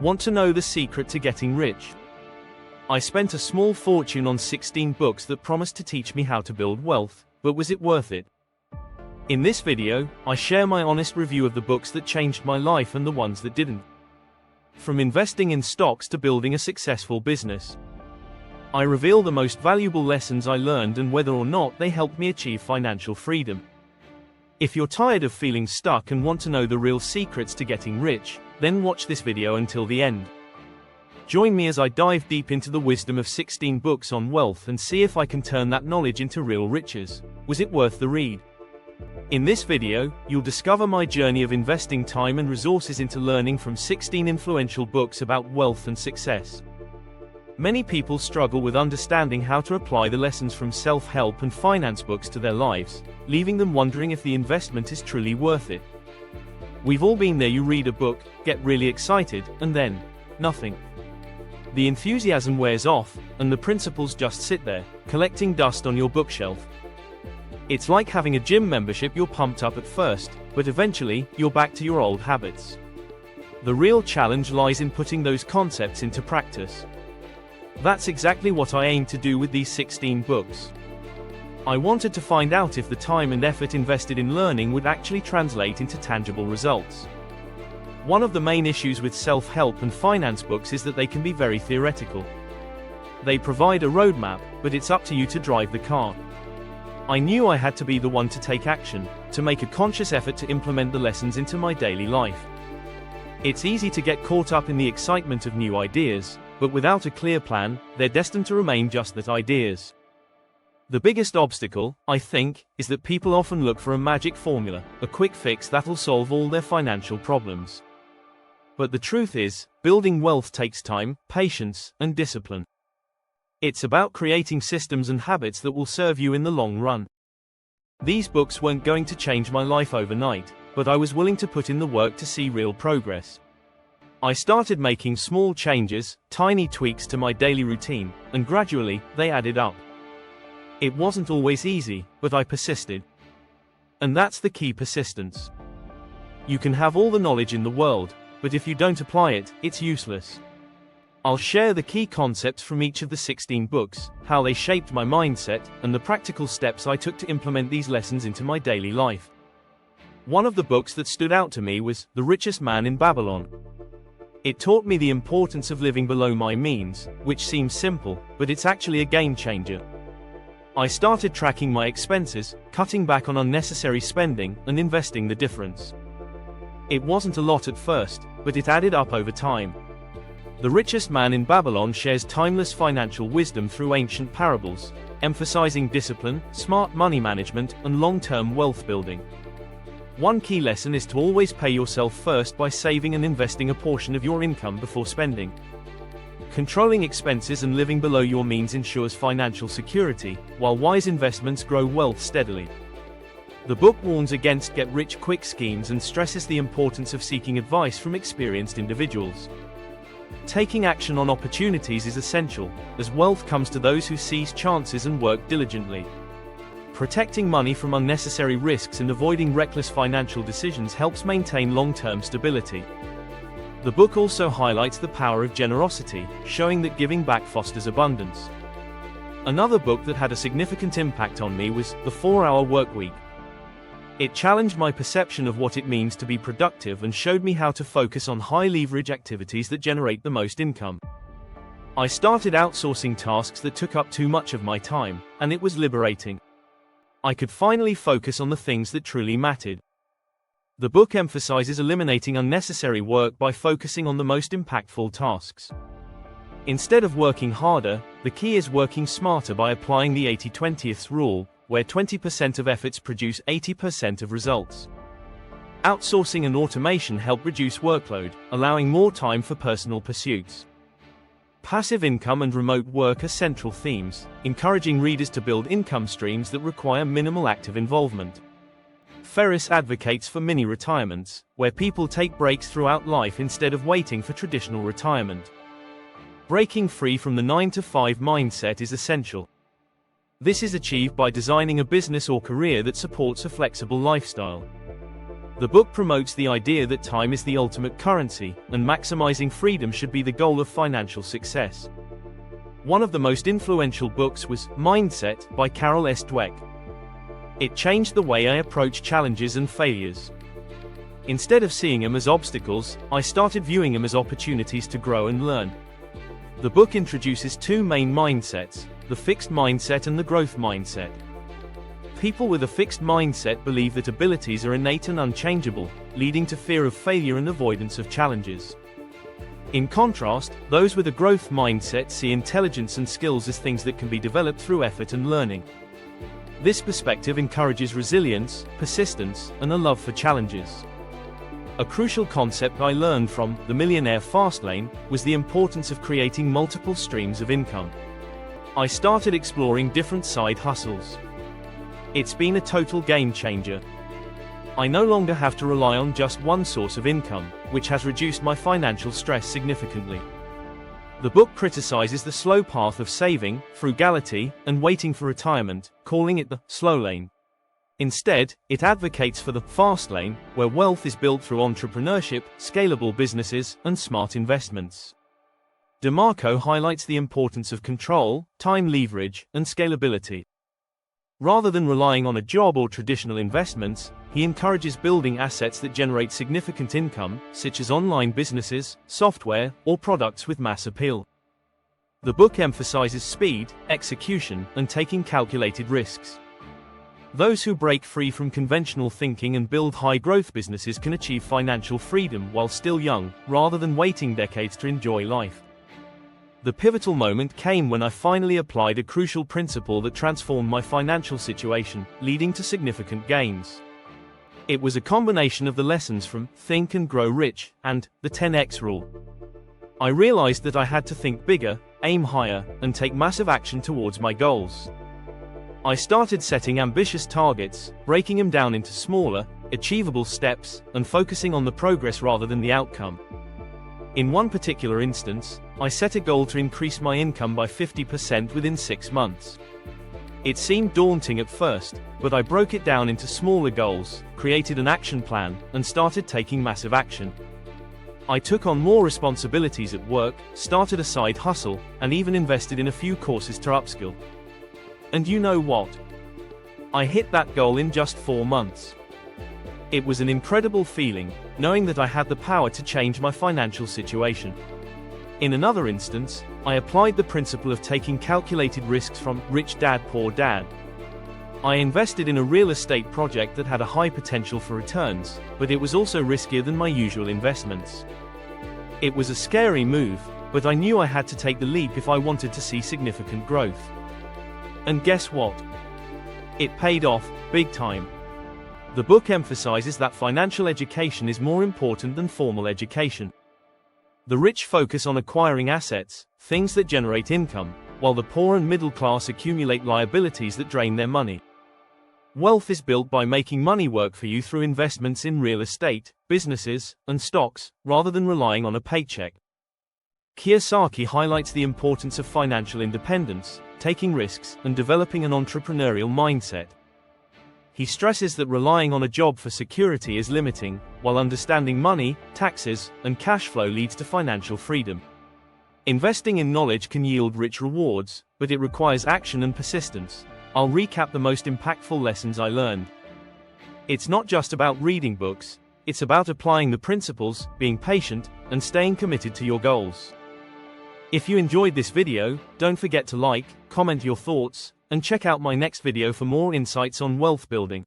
Want to know the secret to getting rich? I spent a small fortune on 16 books that promised to teach me how to build wealth, but was it worth it? In this video, I share my honest review of the books that changed my life and the ones that didn't. From investing in stocks to building a successful business. I reveal the most valuable lessons I learned and whether or not they helped me achieve financial freedom. If you're tired of feeling stuck and want to know the real secrets to getting rich, then watch this video until the end. Join me as I dive deep into the wisdom of 16 books on wealth and see if I can turn that knowledge into real riches. Was it worth the read? In this video, you'll discover my journey of investing time and resources into learning from 16 influential books about wealth and success. Many people struggle with understanding how to apply the lessons from self-help and finance books to their lives, leaving them wondering if the investment is truly worth it. We've all been there. You read a book, get really excited, and then, nothing. The enthusiasm wears off, and the principles just sit there, collecting dust on your bookshelf. It's like having a gym membership. You're pumped up at first, but eventually, you're back to your old habits. The real challenge lies in putting those concepts into practice. That's exactly what I aim to do with these 16 books. I wanted to find out if the time and effort invested in learning would actually translate into tangible results. One of the main issues with self-help and finance books is that they can be very theoretical. They provide a roadmap, but it's up to you to drive the car. I knew I had to be the one to take action, to make a conscious effort to implement the lessons into my daily life. It's easy to get caught up in the excitement of new ideas, but without a clear plan, they're destined to remain just that, ideas. The biggest obstacle, I think, is that people often look for a magic formula, a quick fix that'll solve all their financial problems. But the truth is, building wealth takes time, patience, and discipline. It's about creating systems and habits that will serve you in the long run. These books weren't going to change my life overnight, but I was willing to put in the work to see real progress. I started making small changes, tiny tweaks to my daily routine, and gradually, they added up. It wasn't always easy, but I persisted. And that's the key: persistence. You can have all the knowledge in the world, but if you don't apply it, it's useless. I'll share the key concepts from each of the 16 books, how they shaped my mindset, and the practical steps I took to implement these lessons into my daily life. One of the books that stood out to me was The Richest Man in Babylon. It taught me the importance of living below my means, which seems simple, but it's actually a game changer. I started tracking my expenses, cutting back on unnecessary spending, and investing the difference. It wasn't a lot at first, but it added up over time. The Richest Man in Babylon shares timeless financial wisdom through ancient parables, emphasizing discipline, smart money management, and long-term wealth building. One key lesson is to always pay yourself first by saving and investing a portion of your income before spending. Controlling expenses and living below your means ensures financial security, while wise investments grow wealth steadily. The book warns against get-rich-quick schemes and stresses the importance of seeking advice from experienced individuals. Taking action on opportunities is essential, as wealth comes to those who seize chances and work diligently. Protecting money from unnecessary risks and avoiding reckless financial decisions helps maintain long-term stability. The book also highlights the power of generosity, showing that giving back fosters abundance. Another book that had a significant impact on me was The 4-Hour Workweek. It challenged my perception of what it means to be productive and showed me how to focus on high-leverage activities that generate the most income. I started outsourcing tasks that took up too much of my time, and it was liberating. I could finally focus on the things that truly mattered. The book emphasizes eliminating unnecessary work by focusing on the most impactful tasks. Instead of working harder, the key is working smarter by applying the 80-20 rule, where 20% of efforts produce 80% of results. Outsourcing and automation help reduce workload, allowing more time for personal pursuits. Passive income and remote work are central themes, encouraging readers to build income streams that require minimal active involvement. Ferriss advocates for mini-retirements, where people take breaks throughout life instead of waiting for traditional retirement. Breaking free from the 9-to-5 mindset is essential. This is achieved by designing a business or career that supports a flexible lifestyle. The book promotes the idea that time is the ultimate currency, and maximizing freedom should be the goal of financial success. One of the most influential books was Mindset by Carol S. Dweck. It changed the way I approach challenges and failures. Instead of seeing them as obstacles, I started viewing them as opportunities to grow and learn. The book introduces two main mindsets, the fixed mindset and the growth mindset. People with a fixed mindset believe that abilities are innate and unchangeable, leading to fear of failure and avoidance of challenges. In contrast, those with a growth mindset see intelligence and skills as things that can be developed through effort and learning. This perspective encourages resilience, persistence, and a love for challenges. A crucial concept I learned from The Millionaire Fastlane was the importance of creating multiple streams of income. I started exploring different side hustles. It's been a total game changer. I no longer have to rely on just one source of income, which has reduced my financial stress significantly. The book criticizes the slow path of saving, frugality, and waiting for retirement, calling it the slow lane. Instead, it advocates for the fast lane, where wealth is built through entrepreneurship, scalable businesses, and smart investments. DeMarco highlights the importance of control, time leverage, and scalability. Rather than relying on a job or traditional investments, he encourages building assets that generate significant income, such as online businesses, software, or products with mass appeal. The book emphasizes speed, execution, and taking calculated risks. Those who break free from conventional thinking and build high-growth businesses can achieve financial freedom while still young, rather than waiting decades to enjoy life. The pivotal moment came when I finally applied a crucial principle that transformed my financial situation, leading to significant gains. It was a combination of the lessons from Think and Grow Rich and the 10x rule. I realized that I had to think bigger, aim higher, and take massive action towards my goals. I started setting ambitious targets, breaking them down into smaller, achievable steps, and focusing on the progress rather than the outcome. In one particular instance, I set a goal to increase my income by 50% within 6 months. It seemed daunting at first, but I broke it down into smaller goals, created an action plan, and started taking massive action. I took on more responsibilities at work, started a side hustle, and even invested in a few courses to upskill. And you know what? I hit that goal in just 4 months. It was an incredible feeling, knowing that I had the power to change my financial situation. In another instance, I applied the principle of taking calculated risks from Rich Dad Poor Dad. I invested in a real estate project that had a high potential for returns, but it was also riskier than my usual investments. It was a scary move, but I knew I had to take the leap if I wanted to see significant growth. And guess what? It paid off, big time. The book emphasizes that financial education is more important than formal education. The rich focus on acquiring assets, things that generate income, while the poor and middle class accumulate liabilities that drain their money. Wealth is built by making money work for you through investments in real estate, businesses, and stocks, rather than relying on a paycheck. Kiyosaki highlights the importance of financial independence, taking risks, and developing an entrepreneurial mindset. He stresses that relying on a job for security is limiting, while understanding money, taxes, and cash flow leads to financial freedom. Investing in knowledge can yield rich rewards, but it requires action and persistence. I'll recap the most impactful lessons I learned. It's not just about reading books, it's about applying the principles, being patient, and staying committed to your goals. If you enjoyed this video, don't forget to like, comment your thoughts, and check out my next video for more insights on wealth building.